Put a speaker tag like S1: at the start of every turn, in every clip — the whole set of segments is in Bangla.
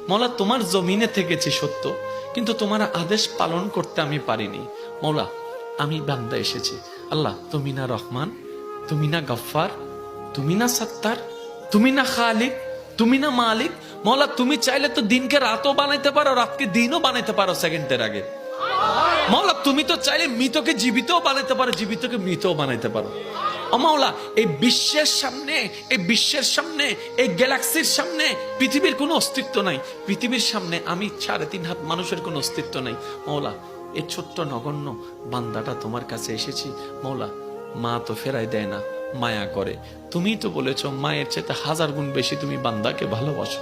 S1: মৌলা তোমার জমিনে থেকেছি সত্য, কিন্তু তোমার আদেশ পালন করতে আমি পারিনি। মৌলা আমি বান্দা এসেছি, আল্লাহ তুমি না রহমান, তুমি না গফফার, তুমি না সত্তার, তুমি না খালিক, তুমি না মালিক। মৌলা তুমি চাইলে তো দিনকে রাতও বানাইতে পারো, রাতকে দিনও বানাইতে পারো সেকেন্ডের আগে। মৌলা তুমি তো চাইলে মৃতকে জীবিতও বানাইতে পারো, জীবিতকে মৃতও বানাইতে পারো। ও মাওলা, এই বিশ্বের সামনে, এই বিশ্বের সামনে, এই গ্যালাক্সির সামনে পৃথিবীর কোনো অস্তিত্ব নাই। পৃথিবীর সামনে আমি 3.5 হাত মানুষের কোনো অস্তিত্ব নাই। মৌলা এই ছোট্ট নগণ্য বান্দাটা তোমার কাছে এসেছি। মৌলা মা তো ফেরাই দেয় না, মায়া করে। তুমিই তো বলেছো মায়ের চেয়ে 1000 গুণ বেশি তুমি বান্দাকে ভালোবাসো,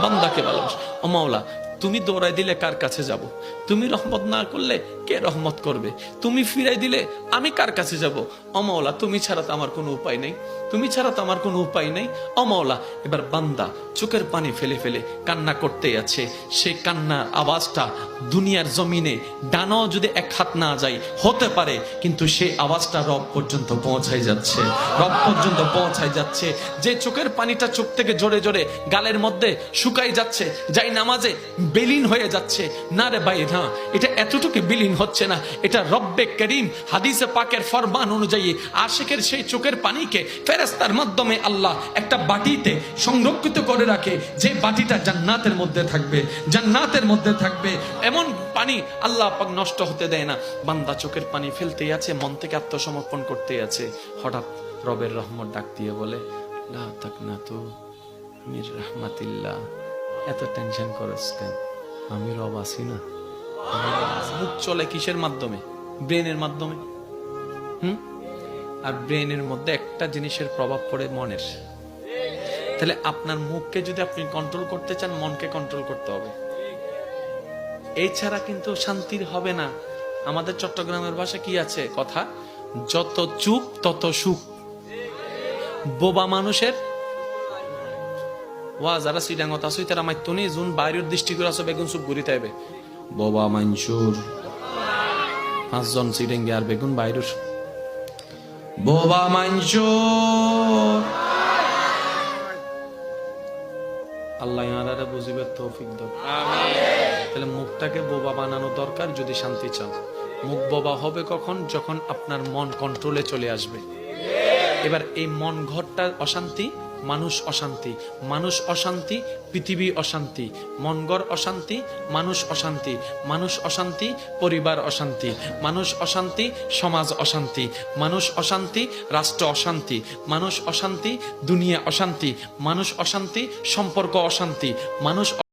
S1: বান্দাকে ভালোবাসো। ও মাওলা তুমি দৌড়াই দিলে কার কাছে যাব? তুমি রহমত না করলে কে রহমত করবে? তুমি ফিরাই দিলে আমি কার কাছে যাব? ও মাওলা তুমি ছাড়া তো আমার কোনো উপায় নেই, তুমি ছাড়া তো আমার কোনো উপায় নেই। ও মাওলা এবার বান্দা চোখের পানি ফেলে ফেলে কান্না করতে আছে। সেই কান্নার আওয়াজটা দুনিয়ার জমিনে ডানাও যদি 1 হাত না যায় হতে পারে, কিন্তু সেই আওয়াজটা রব পর্যন্ত পৌঁছাই যাচ্ছে, রব পর্যন্ত পৌঁছাই যাচ্ছে। যে চোখের পানিটা চোখ থেকে জোরে জোরে গালের মধ্যে শুকাই যাচ্ছে, যাই নামাজে বিলীন হয়ে যাচ্ছে। না রে ভাই না, এটা এতটুকু বিলীন হচ্ছে না, এটা রব্বে করিম হাদিসে পাকের ফরমান অনুযায়ী আশিকের সেই চোখের পানিকে ফেরেশতার মাধ্যমে আল্লাহ একটা বাটিতে সংরক্ষিত করে রাখে, যে বাটিটা জান্নাতের মধ্যে থাকবে, জান্নাতের মধ্যে থাকবে। এমন পানি আল্লাহ পাক নষ্ট হতে দেয় না। বান্দা চোখের পানি ফেলতেই আছে, মন থেকে আত্মসমর্পণ করতেই আছে। হঠাৎ রবের রহমত ডাক দিয়ে বলে, লা তাকনাতু মির রাহমাতিল্লাহ। এত টেনশন করছ কেন? আমি রব আছি না। মুখ চলে কিসের মাধ্যমে? ব্রেনের মাধ্যমে। আর ব্রেনের মধ্যে একটা জিনিসের প্রভাব পড়ে মনের। তাহলে আপনার মুখকে যদি আপনি কন্ট্রোল করতে চান, মনকে কন্ট্রোল করতে হবে। এই ছাড়া কিন্তু শান্তির হবে না। আমাদের চট্টগ্রামের ভাষা কি আছে কথা, যত চুপ তত সুখ। বোবা মানুষের ওয়া যারা সিডাঙ্গত আসই তারা মাইতনি জুন বাইরের দৃষ্টি করে আসো বেগুন সুপ ঘুরি তাইবে। বোবা মানসুর 5 জন সিডেঙ্গে আর বেগুন বাইরের। বোবা মানসুর আল্লাহ ইয়ারারে বুঝিবার তৌফিক দাও। আমিন। তাহলে মুখটাকে বোবা বানানো দরকার যদি শান্তি চান। মুখ বোবা হবে কখন? যখন আপনার মন কন্ট্রোলে চলে আসবে। এবার এই মন ঘরটা অশান্তি, মানুষ অশান্তি, মানুষ অশান্তি, পৃথিবী অশান্তি। মনগড় অশান্তি, মানুষ অশান্তি, মানুষ অশান্তি, পরিবার অশান্তি, মানুষ অশান্তি, সমাজ অশান্তি, মানুষ অশান্তি, রাষ্ট্র অশান্তি, মানুষ অশান্তি, দুনিয়া অশান্তি, মানুষ অশান্তি, সম্পর্ক অশান্তি, মানুষ